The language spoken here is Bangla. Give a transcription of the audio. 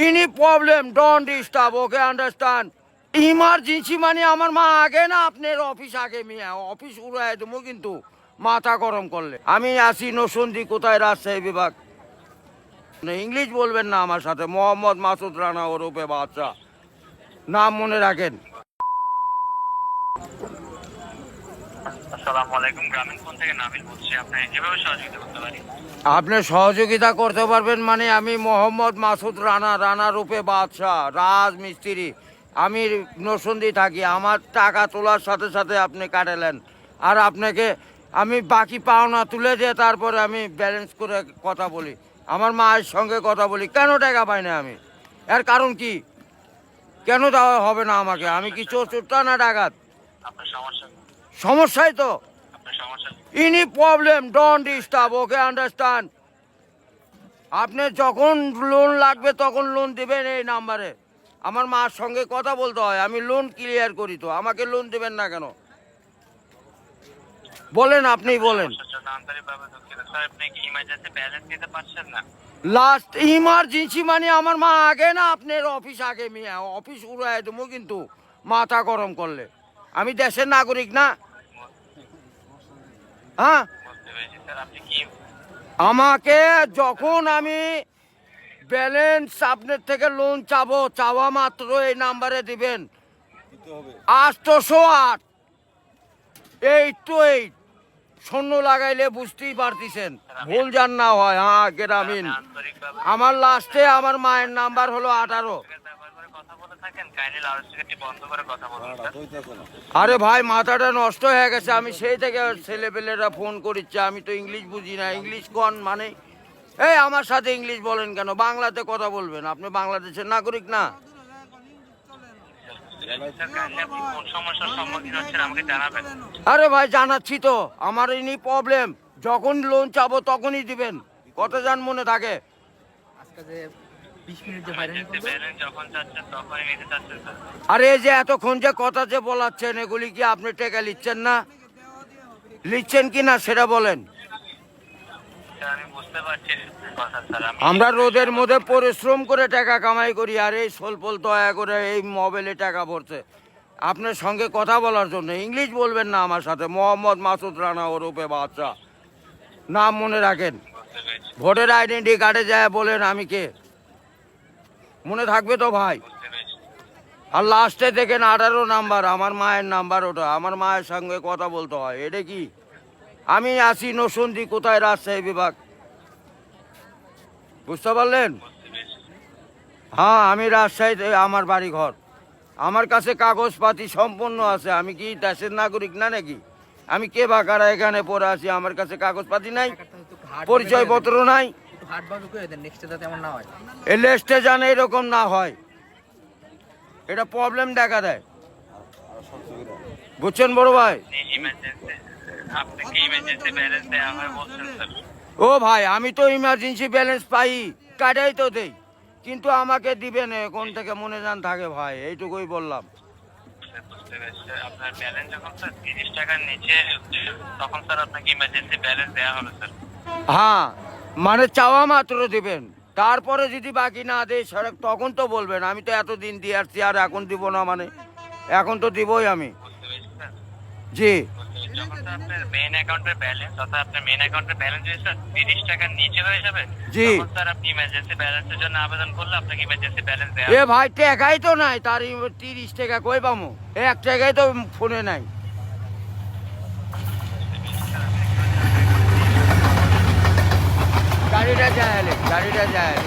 Any problem, don't disturb, okay, understand? Emergency মানে আমার মা আগে না আপনার অফিস আগে মিয়া অফিস উড়াই দেবো কিন্তু মাথা গরম করলে আমি আসি নসন্দি কোথায় রাজশাহী বিভাগ ইংলিশ বলবেন না আমার সাথে মোহাম্মদ মাসুদ রানা ওরফে বাদশা নাম মনে রাখেন। আসসালামু আলাইকুম, গ্রামীণ ফোন থেকে নাবিল বলছি। আপনি কিভাবে সহযোগিতা করতে পারি? আপনি সহযোগিতা করতে পারবেন মানে আমি মোহাম্মদ মাসুদ রানা রূপে বাদশাহ রাজমিস্ত্রি আমি নরসিংদী থাকি। আমার টাকা তোলার সাথে সাথে আপনি কাটালেন আর আপনাকে আমি বাকি পাওনা তুলে দিয়ে তারপরে আমি ব্যালেন্স করে কথা বলি আমার মায়ের সঙ্গে কথা বলি কেন টাকা পাই না আমি এর কারণ কি কেন দেওয়া হবে না আমাকে আমি কি চোরটা না ডাকাত আপনার সমস্যা সমস্যাই তো আপনার সমস্যা any problem don't disturb okay understand আপনি যখন লোন লাগবে তখন লোন দেবেন এই নাম্বারে আমার মার সঙ্গে কথা বলতে হয় আমি লোন ক্লিয়ার করি তো আমাকে লোন দেবেন না কেন বলেন আপনি বলেন আন্তরিকভাবে দুঃখিত স্যার। আপনি কি ইমার্জেন্সি ব্যালেন্স দিতে পারছেন না? লাস্ট ইমার্জেন্সি মানে আমার মা আগে না আপনার অফিস আগে মিয়া অফিস উড়াই দেবো কিন্তু মাথা গরম করলে আমি দেশের নাগরিক না হ্যাঁ বুঝতে পেরেছি স্যার। আপনি কি আমাকে যখন আমি ব্যালেন্স আপনার থেকে লোন চাবো চাওয়া মাত্র এই নাম্বারে দিবেন 808 828 শূন্য লাগাইলে বুঝতেই পারতেছেন ভুল যান না হয় হ্যাঁ গ্রামীণ আন্তরিকভাবে আমার লাস্টে আমার মায়ের নাম্বার হলো 18 ব্যবহার করে কথা বলে থাকেন, কাইন্ডলি লাউডস্পিকারটি বন্ধ করে কথা বলুন স্যার। আরে ভাই মাথাটা নষ্ট হয়ে গেছে আমি সেই থেকে ছেলেপেলেরা ফোন করিচ্ছে আমি তো ইংলিশ বুঝি না ইংলিশ কোন মানে এই আমার সাথে ইংলিশ বলেন কেন বাংলাতে কথা বলবেন আপনি বাংলাদেশের নাগরিক না স্যার, কাইন্ডলি আপনি কোন সমস্যার সম্মুখীন হচ্ছেন আমাকে জানাবেন। আরে ভাই জানাচ্ছি তো আমার ইনি প্রবলেম যখন লোন চাবো তখনই দিবেন কত জান মনে থাকে আজকে যে 20 মিনিট যে বাইরে ইমার্জেন্সি ব্যালেন্স যখন চাচ্ছেন তখনই নিতে চাচ্ছেন স্যার। আরে এই যে এতক্ষণ যে কথা যে বলাচ্ছেন এগুলি কি আপনি টাকা লিখছেন না লিখছেন কি না সেটা বলেন স্যার আমি বুঝতে পারছি কথা স্যার। আমরা রোদের মধ্যে পরিশ্রম করে টাকা কামাই করি আর এই সোলপোল দয়া করে এই মোবাইলে টাকা ভরছে আপনার সঙ্গে কথা বলার জন্য ইংলিশ বলবেন না আমার সাথে মোহাম্মদ মাসুদ রানা ওরফে বাদশা নাম মনে রাখেন বুঝতে পেরেছি ভোটার আইডেন্টি কার্ডে যায় বলেন আমি কে মনে থাকবে তো ভাই বুঝতে পেরেছি। আর লাস্টে দেখেন 18 নাম্বার আমার মায়ের নাম্বার ওটা আমার মায়ের সঙ্গে কথা বলতে হয় এটা কি আমি আসি নসন্দি কোথায় রাজশাহী বিভাগ বুঝতে পারলেন বুঝতে পেরেছি। হ্যাঁ আমি রাজশাহীতে আমার বাড়ি ঘর আমার কাছে কাগজপাতি সম্পূর্ণ আছে আমি কি দেশের নাগরিক না নাকি আমি কে বা কারা এখানে পড়ে আছি আমার কাছে কাগজপাতি নাই পরিচয়পত্র নাই একটু হাট বাজু করে দেন নেক্সটে যাতে এমন না হয়। এই লেস্টে জানে এরকম না হয় এটা প্রবলেম দেখা দেয় বুঝছেন বড় ভাই ইমার্জেন্সি আপনাকে ইমার্জেন্সি ব্যালেন্স দেওয়া হয় বলছেন স্যার। ও ভাই আমি তো ইমার্জেন্সি ব্যালেন্স পাই কাটাই তো দেই কিন্তু আমাকে দিবেন কোন থেকে মনে যান থাকে ভাই এইটুকুই বললাম স্যার বুঝতে পেরেছি স্যার। আপনার ব্যালেন্স যখন স্যার 30 টাকার নিচে তখন স্যার আপনাকে ইমার্জেন্সি ব্যালেন্স দেওয়া হবে স্যার। হ্যাঁ মানে চাওয়া মাত্র দিবেন তারপরে যদি বাকি না দেয় সেটা তখন তো বলবেন আমি তো এতদিন দিয়ে আসছি আর এখন দিব না মানে এখন তো দিবই আমি বুঝতে পেরেছি স্যার। জি যখন স্যার আপনার মেইন অ্যাকাউন্টের ব্যালেন্স অর্থাৎ আপনার মেইন অ্যাকাউন্টের ব্যালেন্স যদি স্যার 30 টাকার নিচে হয়ে যাবে জি। তখন স্যার আপনি ইমার্জেন্সি ব্যালেন্সের জন্য আবেদন করলে আপনাকে ইমার্জেন্সি ব্যালেন্স দেওয়া এ হবে। ভাই টাকাই তো নাই তার 30 টাকা কই পামো 1 টাকাই তো ফোনে নাই গাড়িটা যায়